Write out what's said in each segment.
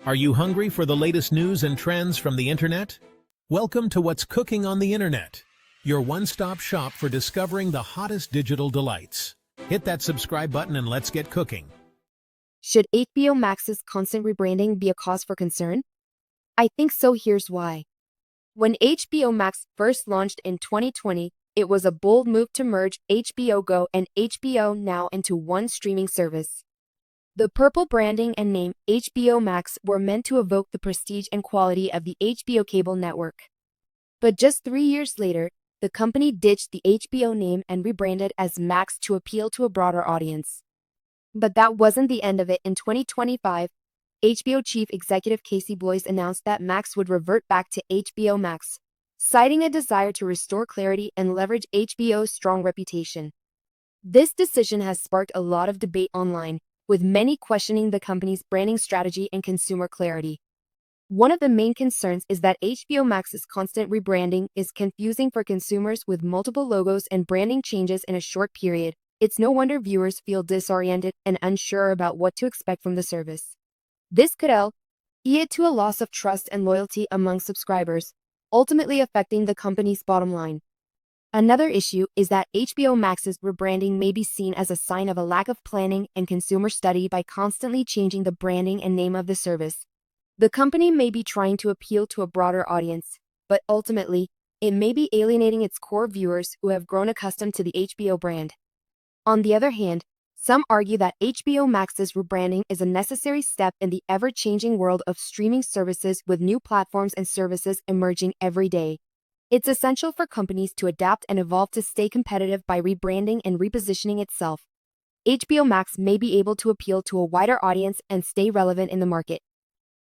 Are you hungry for the latest news and trends from the internet? Welcome to What's Cooking on the Internet, your one-stop shop for discovering the hottest digital delights. Hit that subscribe button and let's get cooking. Should HBO Max's constant rebranding be a cause for concern? I think so. Here's why. When HBO Max first launched in 2020, it was a bold move to merge HBO Go and HBO Now into one streaming service. The purple branding and name HBO Max were meant to evoke the prestige and quality of the HBO cable network. But just 3 years later, the company ditched the HBO name and rebranded as Max to appeal to a broader audience. But that wasn't the end of it. In 2025, HBO chief executive Casey Bloys announced that Max would revert back to HBO Max, citing a desire to restore clarity and leverage HBO's strong reputation. This decision has sparked a lot of debate online, with many questioning the company's branding strategy and consumer clarity. One of the main concerns is that HBO Max's constant rebranding is confusing for consumers with multiple logos and branding changes in a short period. It's no wonder viewers feel disoriented and unsure about what to expect from the service. This could lead to a loss of trust and loyalty among subscribers, ultimately affecting the company's bottom line. Another issue is that HBO Max's rebranding may be seen as a sign of a lack of planning and consumer study by constantly changing the branding and name of the service. The company may be trying to appeal to a broader audience, but ultimately, it may be alienating its core viewers who have grown accustomed to the HBO brand. On the other hand, some argue that HBO Max's rebranding is a necessary step in the ever-changing world of streaming services, with new platforms and services emerging every day. It's essential for companies to adapt and evolve to stay competitive by rebranding and repositioning itself. HBO Max may be able to appeal to a wider audience and stay relevant in the market.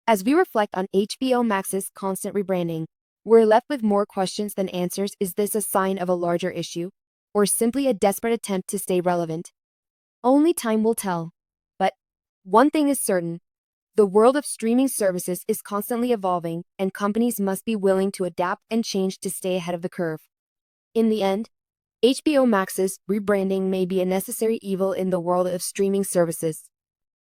As we reflect on HBO Max's constant rebranding, we're left with more questions than answers. Is this a sign of a larger issue, or simply a desperate attempt to stay relevant? Only time will tell. But one thing is certain: the world of streaming services is constantly evolving, and companies must be willing to adapt and change to stay ahead of the curve. In the end, HBO Max's rebranding may be a necessary evil in the world of streaming services.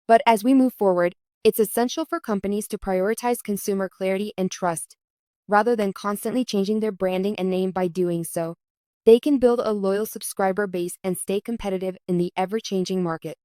But as we move forward, it's essential for companies to prioritize consumer clarity and trust, rather than constantly changing their branding and name. By doing so, they can build a loyal subscriber base and stay competitive in the ever-changing market.